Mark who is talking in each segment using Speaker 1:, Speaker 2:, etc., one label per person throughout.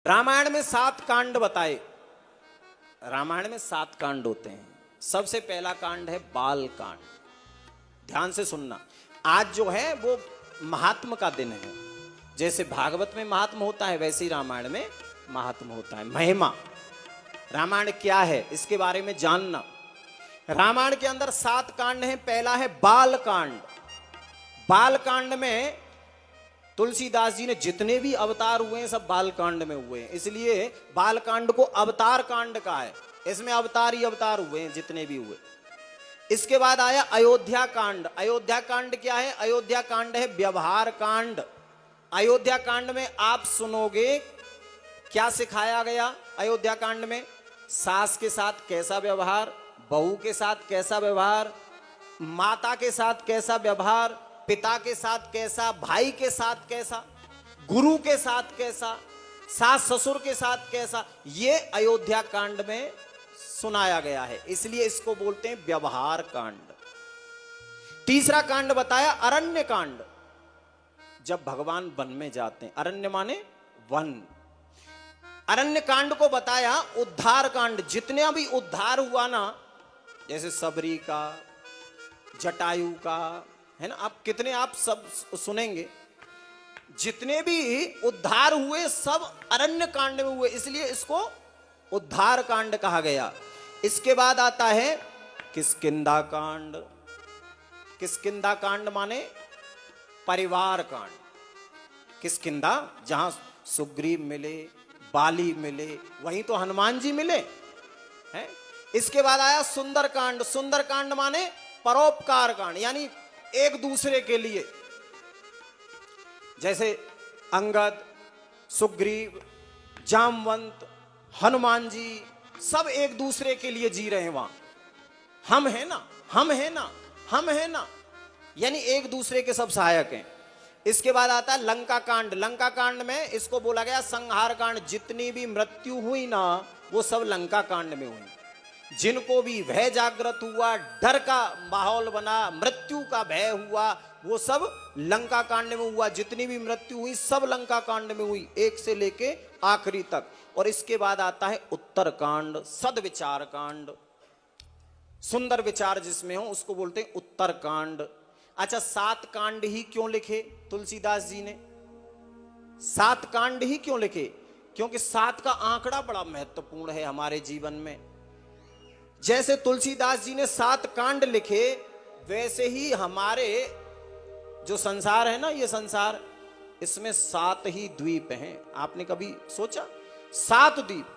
Speaker 1: रामायण में 7 कांड बताए। रामायण में 7 कांड होते हैं। सबसे पहला कांड है बाल कांड। ध्यान से सुनना। आज जो है वो महात्म का दिन है। जैसे भागवत में महात्म होता है वैसे ही रामायण में महात्म होता है। महिमा रामायण क्या है इसके बारे में जानना। रामायण के अंदर 7 कांड हैं। पहला है बाल कांड। बाल कांड में तुलसीदास जी ने जितने भी अवतार हुए हैं सब बाल कांड में हुए हैं, इसलिए बाल कांड को अवतार कांड कहा है। इसमें अवतार ही अवतार हुए हैं जितने भी हुए। इसके बाद आया अयोध्या कांड। अयोध्या कांड क्या है? अयोध्या कांड है व्यवहार कांड। अयोध्या कांड में आप सुनोगे क्या सिखाया गया। अयोध्या कांड में सास के साथ कैसा व्यवहार, बहू के साथ कैसा व्यवहार, माता के साथ कैसा व्यवहार, पिता के साथ कैसा, भाई के साथ कैसा, गुरु के साथ कैसा, सास ससुर के साथ कैसा, ये अयोध्या कांड में सुनाया गया है, इसलिए इसको बोलते हैं व्यवहार कांड। तीसरा कांड बताया अरण्य कांड। जब भगवान वन में जाते हैं, अरण्य माने वन। अरण्य कांड को बताया उद्धार कांड। जितने भी उद्धार हुआ ना, जैसे सबरी का, जटायु का, है ना, आप कितने आप सब सुनेंगे। जितने भी उद्धार हुए सब अरण्य कांड में हुए, इसलिए इसको उद्धार कांड कहा गया। इसके बाद आता है किष्किंधा कांड। किष्किंधा कांड माने परिवार कांड। किष्किंधा जहां सुग्रीव मिले, बाली मिले, वहीं तो हनुमान जी मिले हैं। इसके बाद आया सुंदर कांड। सुंदर कांड माने परोपकार कांड, यानी एक दूसरे के लिए। जैसे अंगद, सुग्रीव, जामवंत, हनुमान जी सब एक दूसरे के लिए जी रहे हैं वहां। हम है ना, हम है ना, हम है ना, यानी एक दूसरे के सब सहायक हैं। इसके बाद आता है लंका कांड। लंका कांड में इसको बोला गया संहार कांड। जितनी भी मृत्यु हुई ना वो सब लंका कांड में हुई। जिनको भी भय जागृत हुआ, डर का माहौल बना, मृत्यु का भय हुआ, वो सब लंका कांड में हुआ। जितनी भी मृत्यु हुई सब लंका कांड में हुई, एक से लेके आखिरी तक। और इसके बाद आता है उत्तर कांड, सदविचार कांड। सुंदर विचार जिसमें हो उसको बोलते हैं उत्तर कांड। अच्छा, 7 कांड ही क्यों लिखे तुलसीदास जी ने? 7 कांड ही क्यों लिखे? क्योंकि 7 का आंकड़ा बड़ा महत्वपूर्ण है हमारे जीवन में। जैसे तुलसीदास जी ने 7 कांड लिखे, वैसे ही हमारे जो संसार है ना, ये संसार, इसमें 7 ही द्वीप हैं। आपने कभी सोचा? 7 द्वीप,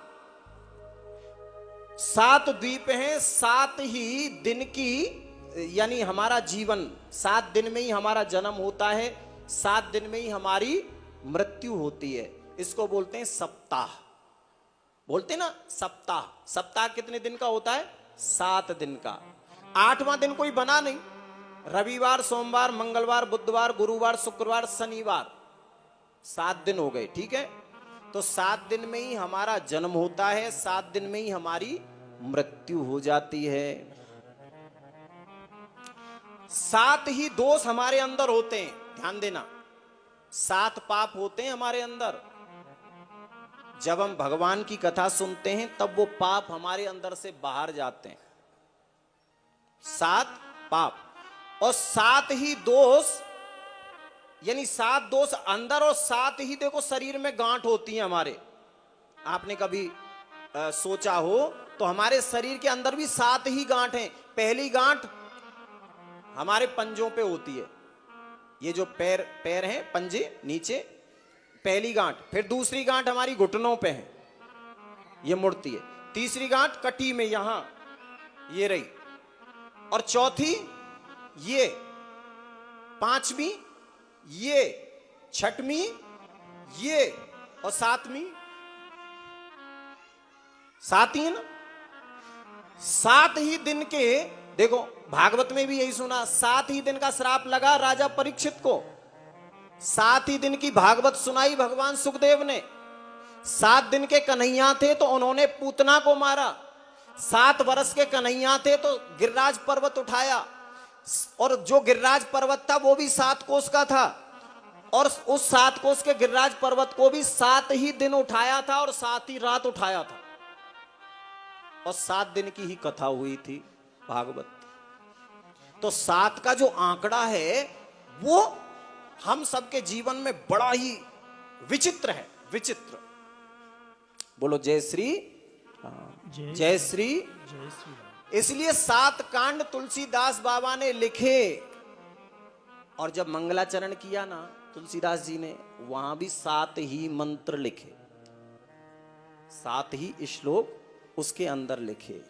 Speaker 1: 7 द्वीप हैं। 7 ही दिन की, यानी हमारा जीवन 7 दिन में ही हमारा जन्म होता है, 7 दिन में ही हमारी मृत्यु होती है। इसको बोलते हैं सप्ताह। बोलते ना सप्ताह। सप्ताह कितने दिन का होता है? 7 दिन का। 8वां दिन कोई बना नहीं। रविवार, सोमवार, मंगलवार, बुधवार, गुरुवार, शुक्रवार, शनिवार, 7 दिन हो गए। ठीक है, तो 7 दिन में ही हमारा जन्म होता है, 7 दिन में ही हमारी मृत्यु हो जाती है। 7 ही दोष हमारे अंदर होते हैं। ध्यान देना, 7 पाप होते हैं हमारे अंदर। जब हम भगवान की कथा सुनते हैं तब वो पाप हमारे अंदर से बाहर जाते हैं। 7 पाप और 7 ही दोष, यानी 7 दोष अंदर और 7 ही देखो शरीर में गांठ होती है हमारे। आपने कभी सोचा हो तो हमारे शरीर के अंदर भी 7 ही गांठ हैं। पहली गांठ हमारे पंजों पे होती है, ये जो पैर हैं, पंजे नीचे, पहली गांठ। फिर दूसरी गांठ हमारी घुटनों पे है, ये मुड़ती है। तीसरी गांठ कटी में यहां, ये रही। और चौथी ये, 5वीं ये, 6वीं ये, और 7वीं, 7 ही है ना। 7 ही दिन के, देखो भागवत में भी यही सुना, 7 ही दिन का श्राप लगा राजा परीक्षित को। 7 ही दिन की भागवत सुनाई भगवान सुखदेव ने। 7 दिन के कन्हैया थे तो उन्होंने पूतना को मारा। 7 वर्ष के कन्हैया थे तो गिरिराज पर्वत उठाया, और जो गिरिराज पर्वत था वो भी 7 कोस का था। और उस 7 कोस के गिरिराज पर्वत को भी 7 ही दिन उठाया था और 7 ही रात उठाया था, और 7 दिन की ही कथा हुई थी भागवत। तो 7 का जो आंकड़ा है वो हम सबके जीवन में बड़ा ही विचित्र है, विचित्र। बोलो जय श्री जय श्री। इसलिए 7 कांड तुलसीदास बाबा ने लिखे, और जब मंगलाचरण किया ना तुलसीदास जी ने, वहां भी 7 ही मंत्र लिखे, 7 ही श्लोक उसके अंदर लिखे।